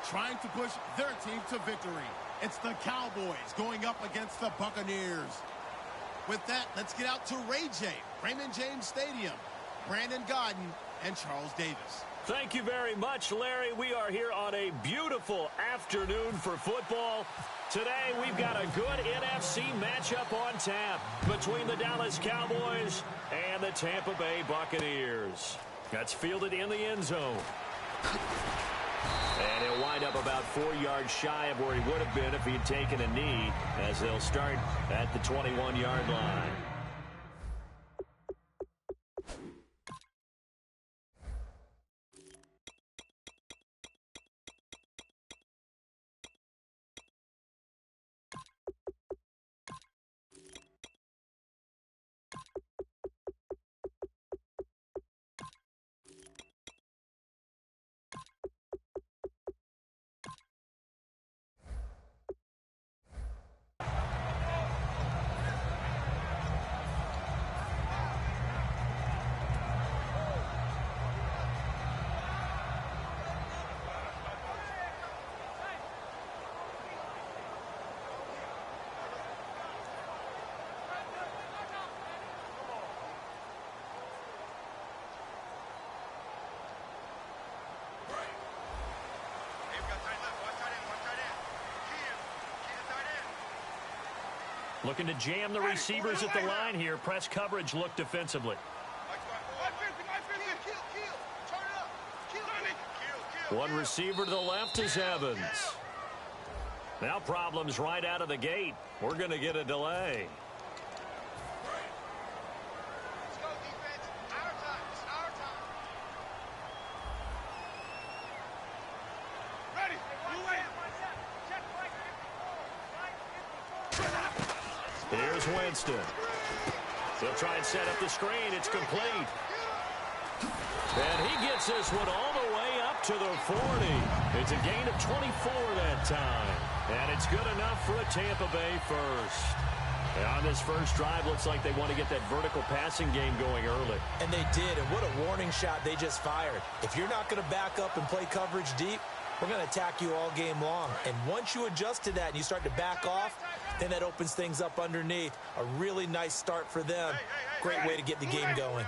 trying to push their team to victory. It's the Cowboys going up against the Buccaneers. With that, let's get out to Ray J, Raymond James Stadium, Brandon Godden, and Charles Davis. Thank you very much, Larry. We are here on a beautiful afternoon for football. Today, we've got a good NFC matchup on tap between the Dallas Cowboys and the Tampa Bay Buccaneers. That's fielded in the end zone. And he'll wind up about 4 yards shy of where he would have been if he had taken a knee, as they'll start at the 21-yard line. Looking to jam the receivers at the line here. Press coverage look defensively. One receiver to the left is Evans. Now problems right out of the gate. We're going to get a delay. Here's Winston. He'll try and set up the screen. It's complete. And he gets this one all the way up to the 40. It's a gain of 24 that time. And it's good enough for a Tampa Bay first. And on this first drive, looks like they want to get that vertical passing game going early. And they did, and what a warning shot they just fired. If you're not going to back up and play coverage deep, we're going to attack you all game long. And once you adjust to that and you start to back off, then that opens things up underneath. A really nice start for them. Great way to get the game going.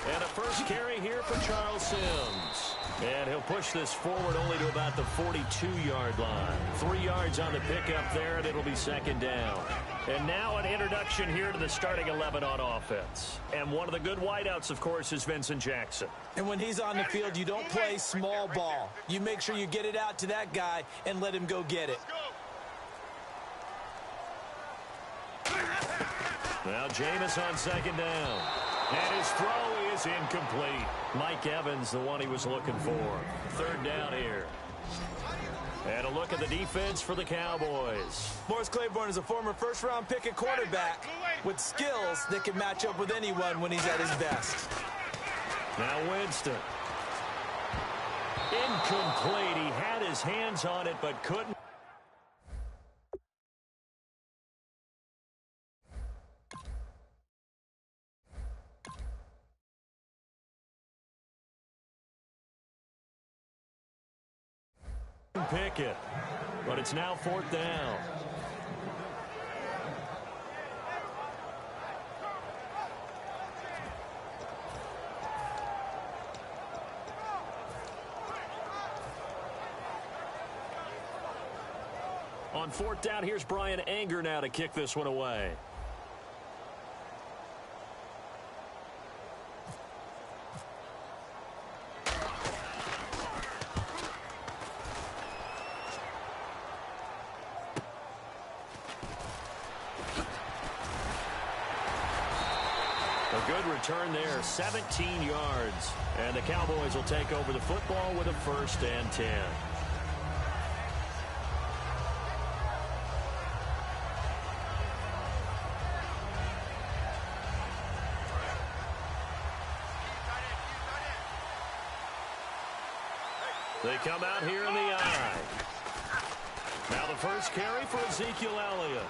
And a first carry here for Charles Sims. And he'll push this forward only to about the 42-yard line. 3 yards on the pickup there, and it'll be second down. And now an introduction here to the starting 11 on offense. And one of the good wideouts, of course, is Vincent Jackson. And when he's on the field, you don't play small ball. You make sure you get it out to that guy and let him go get it. Now Jameis on second down. And his throw is incomplete. Mike Evans, the one he was looking for. Third down here. And a look at the defense for the Cowboys. Morris Claiborne is a former first-round pick at quarterback with skills that can match up with anyone when he's at his best. Now Winston. Incomplete. He had his hands on it but couldn't. Pickett, but it's now fourth down. On fourth down, here's Brian Anger now to kick this one away. Good return there, 17 yards. And the Cowboys will take over the football with a 1st and 10. They come out here in the eye. Now the first carry for Ezekiel Elliott.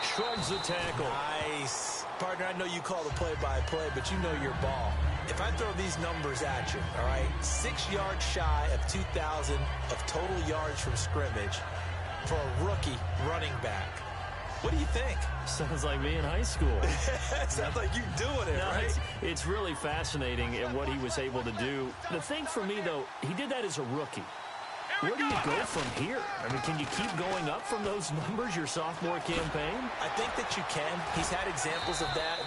Shrugs the tackle. Nice. Partner, I know you call the play-by-play, but you know your ball. If I throw these numbers at you, all right, 6 yards shy of 2,000 of total yards from scrimmage for a rookie running back. What do you think? Sounds like me in high school. Sounds like you doing it, right? It's really fascinating at what he was able to do. The thing for me, though, he did that as a rookie. Where do you go from here? I mean, can you keep going up from those numbers your sophomore campaign? I think that you can. He's had examples of that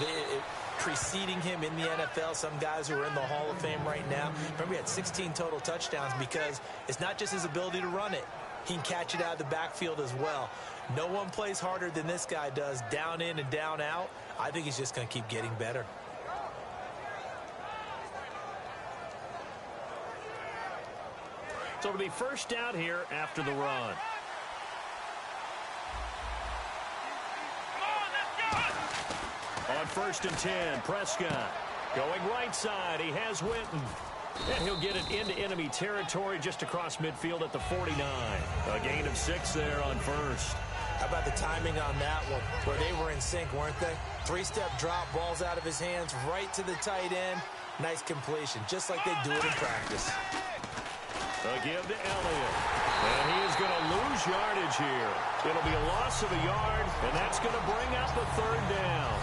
preceding him in the NFL. Some guys who are in the Hall of Fame right now. Remember, he had 16 total touchdowns because it's not just his ability to run it. He can catch it out of the backfield as well. No one plays harder than this guy does, down in and down out. I think he's just going to keep getting better. So it'll be first down here after the run. On 1st and 10, Prescott going right side. He has Witten. And he'll get it into enemy territory just across midfield at the 49. A gain of 6 there on 1st. How about the timing on that one, where they were in sync, weren't they? 3-step drop, balls out of his hands, right to the tight end. Nice completion, just like they do it in practice. A give to Elliott. And he is going to lose yardage here. It'll be a loss of a yard, and that's going to bring up the 3rd down.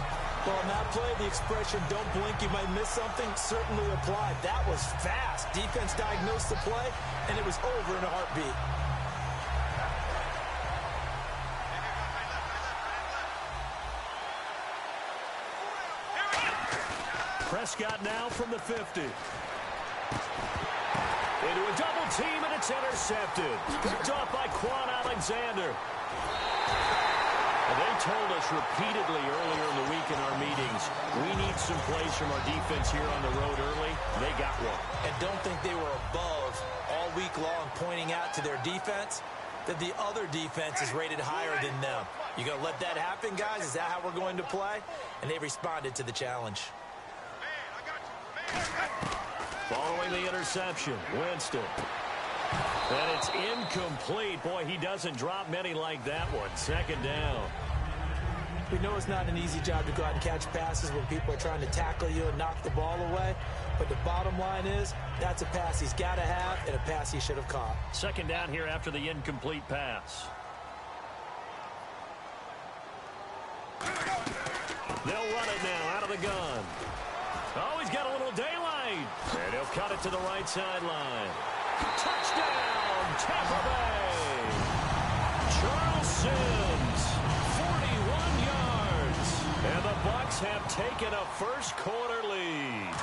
Well, on that play, the expression, don't blink, you might miss something, certainly applied. That was fast. Defense diagnosed the play, and it was over in a heartbeat. Prescott now from the 50. Into a double team, and it's intercepted. Picked off by Quan Alexander. And they told us repeatedly earlier in the week in our meetings, we need some plays from our defense here on the road early. They got one. And don't think they were above all week long pointing out to their defense that the other defense is rated higher than them. You going to let that happen, guys? Is that how we're going to play? And they responded to the challenge. Following the interception, Winston. And it's incomplete. Boy, he doesn't drop many like that one. 2nd down. We know it's not an easy job to go out and catch passes when people are trying to tackle you and knock the ball away. But the bottom line is, that's a pass he's got to have and a pass he should have caught. 2nd down here after the incomplete pass. They'll run it now out of the gun. Oh, he's got a little daylight. And he'll cut it to the right sideline. Touchdown, Tampa Bay. Charles Sims, 41 yards. And the Bucs have taken a first-quarter lead.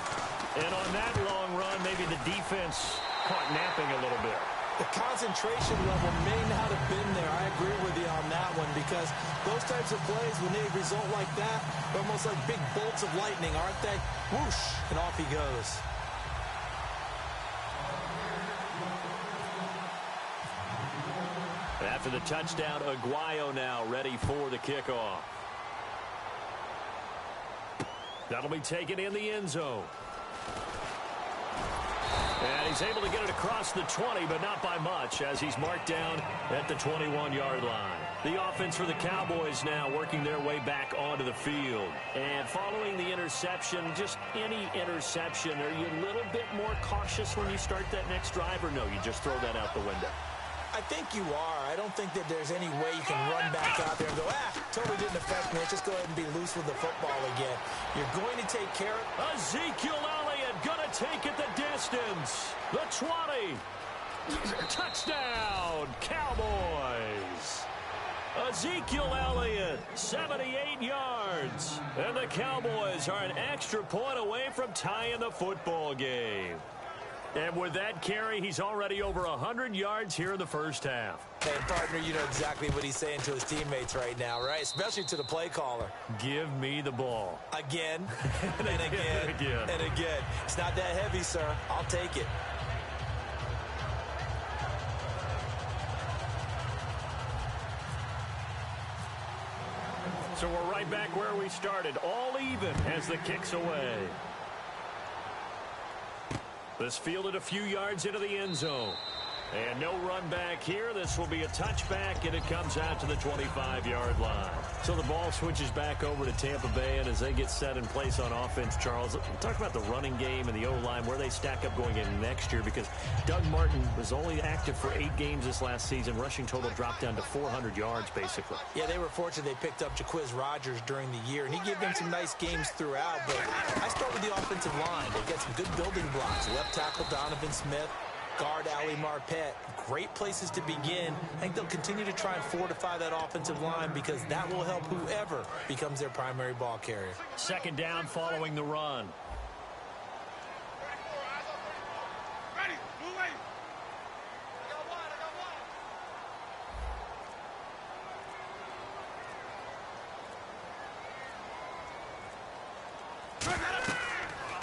And on that long run, maybe the defense caught napping a little bit. The concentration level may not have been there. I agree with you on that one because those types of plays, when they result like that, they're almost like big bolts of lightning, aren't they? Whoosh, and off he goes. After the touchdown, Aguayo now ready for the kickoff. That'll be taken in the end zone. And he's able to get it across the 20, but not by much, as he's marked down at the 21-yard line. The offense for the Cowboys now working their way back onto the field. And following the interception, just any interception, are you a little bit more cautious when you start that next drive, or no, you just throw that out the window? I think you are. I don't think that there's any way you can run back out there and go, totally didn't affect me. Let's just go ahead and be loose with the football again. You're going to take care of it. Ezekiel Elliott going to take it the distance. The 20. Touchdown, Cowboys. Ezekiel Elliott, 78 yards. And the Cowboys are an extra point away from tying the football game. And with that carry, he's already over 100 yards here in the first half. Hey, partner, you know exactly what he's saying to his teammates right now, right? Especially to the play caller. Give me the ball. Again, and again, and again. It's not that heavy, sir. I'll take it. So we're right back where we started, all even as the kick's away. This fielded a few yards into the end zone. And no run back here. This will be a touchback, and it comes out to the 25-yard line. So the ball switches back over to Tampa Bay, and as they get set in place on offense, Charles, talk about the running game and the O-line, where they stack up going in next year, because Doug Martin was only active for 8 games this last season. Rushing total dropped down to 400 yards, basically. Yeah, they were fortunate they picked up Jaquiz Rodgers during the year, and he gave them some nice games throughout, but I start with the offensive line. They've got some good building blocks. Left tackle Donovan Smith, guard Ali Marpet. Great places to begin. I think they'll continue to try and fortify that offensive line because that will help whoever becomes their primary ball carrier. Second down following the run.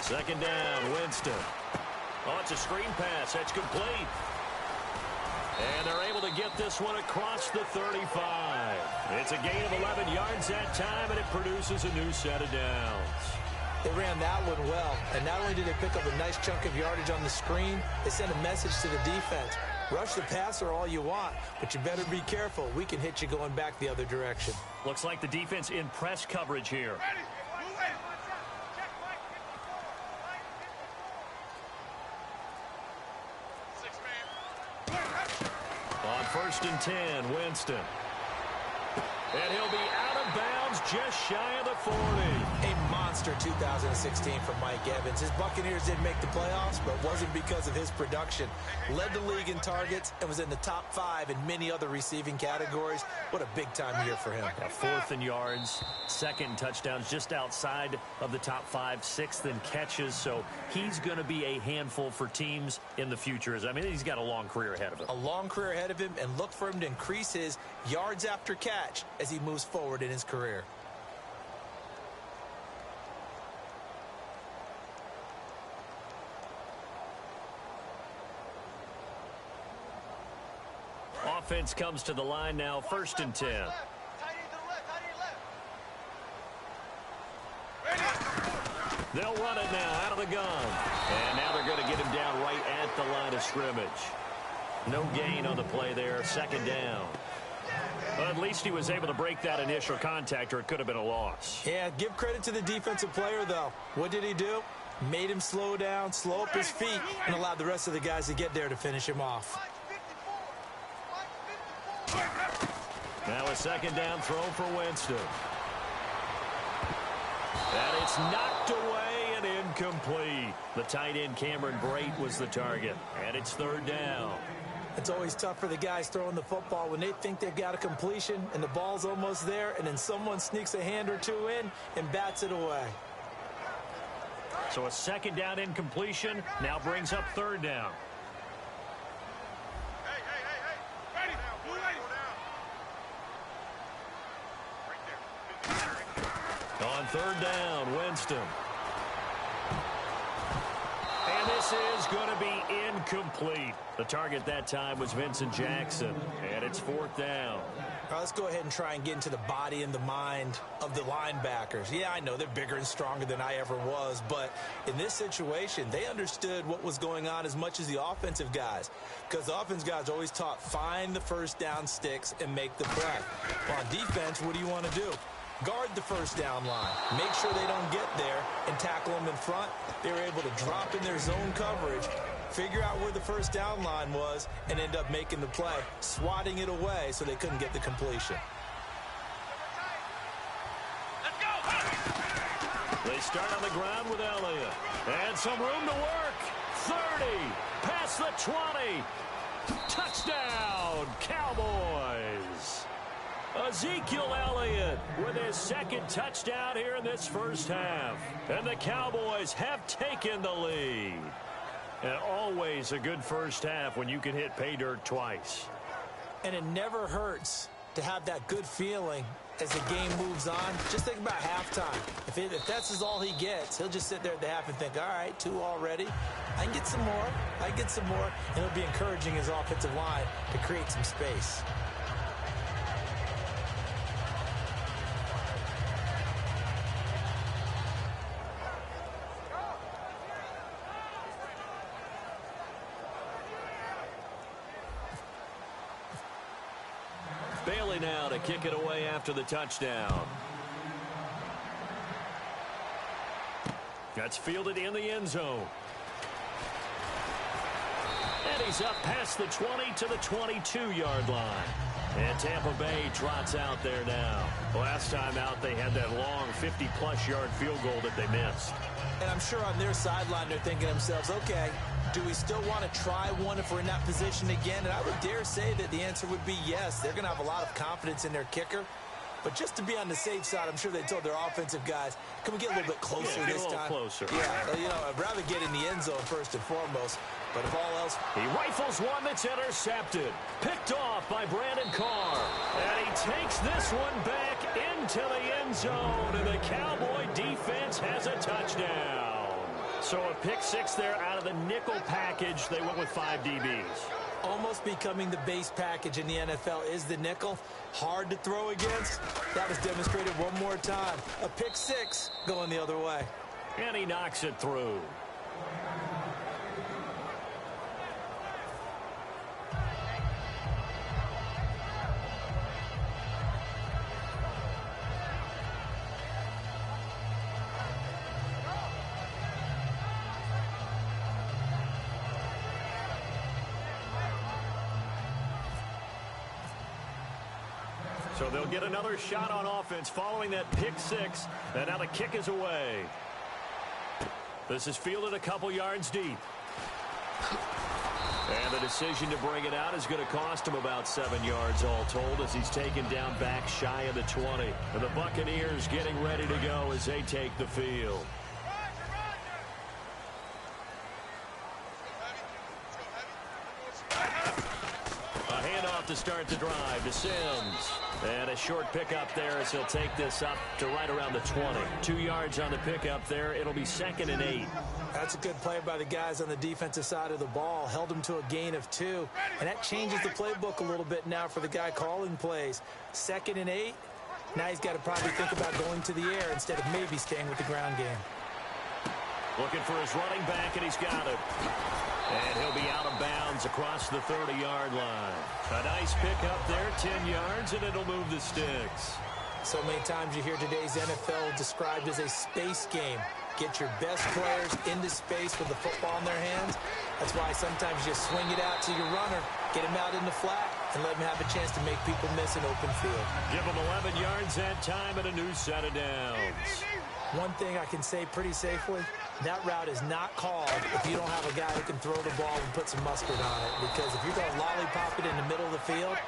Second down, Winston. Oh, it's a screen pass. That's complete. And they're able to get this one across the 35. It's a gain of 11 yards that time, and it produces a new set of downs. They ran that one well, and not only did they pick up a nice chunk of yardage on the screen, they sent a message to the defense. Rush the passer all you want, but you better be careful. We can hit you going back the other direction. Looks like the defense in press coverage here. On 1st and 10, Winston. And he'll be out of bounds just shy of the 40. A monster 2016 from Mike Evans. His Buccaneers didn't make the playoffs, but it wasn't because of his production. Led the league in targets and was in the top 5 in many other receiving categories. What a big-time year for him. Yeah, 4th in yards, 2nd in touchdowns, just outside of the top 5, 6th in catches. So he's going to be a handful for teams in the future. I mean, he's got a long career ahead of him. A long career ahead of him, and look for him to increase his yards after catch as he moves forward in his career. Offense comes to the line now, 1st and 10. They'll run it now out of the gun. And now they're going to get him down right at the line of scrimmage. No gain on the play there, 2nd down. Well, at least he was able to break that initial contact, or it could have been a loss. Yeah, give credit to the defensive player, though. What did he do? Made him slow down, slow up his feet, and allowed the rest of the guys to get there to finish him off. Now a 2nd down throw for Winston. And it's knocked away and incomplete. The tight end Cameron Brate was the target. And it's 3rd down. It's always tough for the guys throwing the football when they think they've got a completion and the ball's almost there, and then someone sneaks a hand or two in and bats it away. So a 2nd down incompletion now brings up 3rd down. On 3rd down, Winston. And this is going to be incomplete. The target that time was Vincent Jackson. And it's 4th down. All right, let's go ahead and try and get into the body and the mind of the linebackers. Yeah, I know they're bigger and stronger than I ever was, but in this situation, they understood what was going on as much as the offensive guys, because the offensive guys always taught find the 1st down sticks and make the play. Well, on defense, what do you want to do? Guard the 1st down line. Make sure they don't get there and tackle them in front. They were able to drop in their zone coverage, figure out where the 1st down line was, and end up making the play, swatting it away so they couldn't get the completion. Let's go. They start on the ground with Elliott. And some room to work. 30. Past the 20. Touchdown, Cowboys. Ezekiel Elliott with his 2nd touchdown here in this 1st half. And the Cowboys have taken the lead. And always a good 1st half when you can hit pay dirt twice. And it never hurts to have that good feeling as the game moves on. Just think about halftime. If that's all he gets, he'll just sit there at the half and think, all right, 2 already. I can get some more. I can get some more. And it'll be encouraging his offensive line to create some space. Bailey now to kick it away after the touchdown. That's fielded in the end zone. And he's up past the 20 to the 22-yard line. And Tampa Bay trots out there now. Last time out, they had that long 50-plus yard field goal that they missed. And I'm sure on their sideline, they're thinking to themselves, okay, do we still want to try one if we're in that position again? And I would dare say that the answer would be yes. They're going to have a lot of confidence in their kicker. But just to be on the safe side, I'm sure they told their offensive guys, can we get a little bit closer this time? Closer. Yeah, you know, I'd rather get in the end zone first and foremost. But if all else... He rifles one that's intercepted. Picked off by Brandon Carr. And he takes this one back into the end zone. And the Cowboy defense has a touchdown. So a pick six there out of the nickel package. They went with 5 DBs. Almost becoming the base package in the NFL is the nickel. Hard to throw against. That was demonstrated one more time. A pick six going the other way. And he knocks it through. So they'll get another shot on offense following that pick six. And now the kick is away. This is fielded a couple yards deep. And the decision to bring it out is going to cost him about 7 yards all told as he's taken down back shy of the 20. And the Buccaneers getting ready to go as they take the field. A handoff to start the drive to Sims. And a short pickup there as he'll take this up to right around the 20. 2 yards on the pickup there. It'll be 2nd and 8. That's a good play by the guys on the defensive side of the ball. Held them to a gain of 2. And that changes the playbook a little bit now for the guy calling plays. 2nd and 8. Now he's got to probably think about going to the air instead of maybe staying with the ground game. Looking for his running back, and he's got it. And he'll be out of bounds across the 30-yard line. A nice pickup there, 10 yards, and it'll move the sticks. So many times you hear today's NFL described as a space game. Get your best players into space with the football in their hands. That's why sometimes you swing it out to your runner, get him out in the flat, and let him have a chance to make people miss an open field. Give him 11 yards that time and a new set of downs. One thing I can say pretty safely, that route is not called if you don't have a guy who can throw the ball and put some mustard on it. Because if you're going to lollipop it in the middle of the field,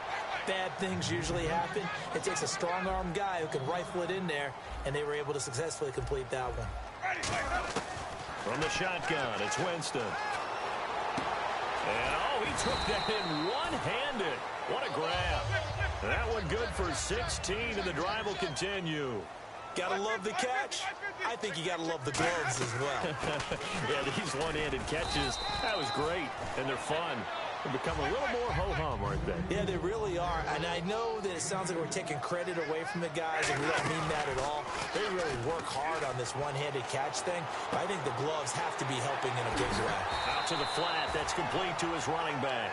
bad things usually happen. It takes a strong-armed guy who can rifle it in there, and they were able to successfully complete that one. From the shotgun, it's Winston. And, oh, he took that in one-handed. What a grab. That one good for 16, and the drive will continue. Gotta love the catch. I think you gotta love the gloves as well. Yeah, these one-handed catches, that was great, and they're fun. They become a little more ho-hum, aren't they? Yeah, they really are. And I know that it sounds like we're taking credit away from the guys, and we don't mean that at all. They really work hard on this one-handed catch thing. But I think the gloves have to be helping in a big way. Out to the flat. That's complete to his running back.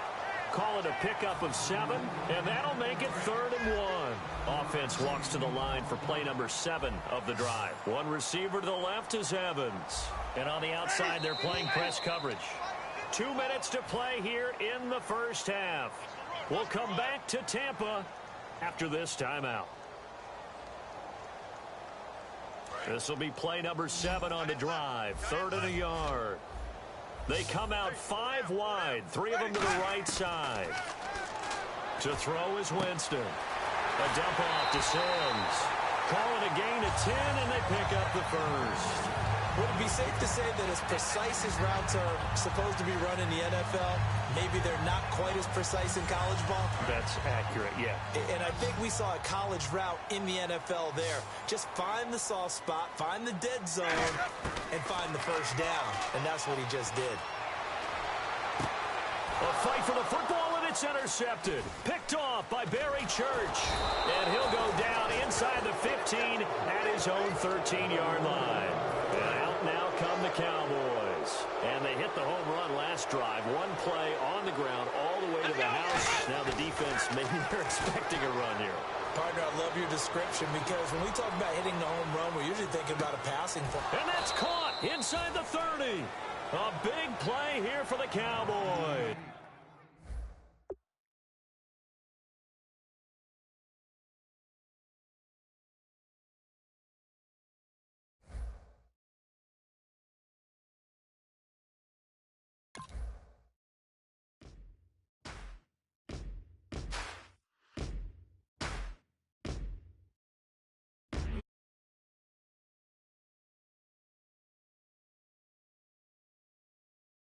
Call it a pickup of 7, and that'll make it 3rd and 1. Offense walks to the line for play number 7 of the drive. One receiver to the left is Evans. And on the outside, they're playing press coverage. 2 minutes to play here in the first half. We'll come back to Tampa after this timeout. This will be play number 7 on the drive. 3rd and a yard. They come out 5 wide, 3 of them to the right side. To throw is Winston. A dump off to Sims. Calling a gain of 10, and they pick up the first. Would it be safe to say that as precise as routes are supposed to be run in the NFL, maybe they're not quite as precise in college ball? That's accurate, yeah. And I think we saw a college route in the NFL there. Just find the soft spot, find the dead zone, and find the first down. And that's what he just did. A fight for the football, and it's intercepted. Picked off by Barry Church. And he'll go down inside the 15 at his own 13-yard line. And out now come the Cowboys. Cowboys. And they hit the home run last drive. One play on the ground all the way to the house. Now the defense, maybe they're expecting a run here. Partner, I love your description because when we talk about hitting the home run, we're usually thinking about a passing play. And that's caught inside the 30. A big play here for the Cowboys.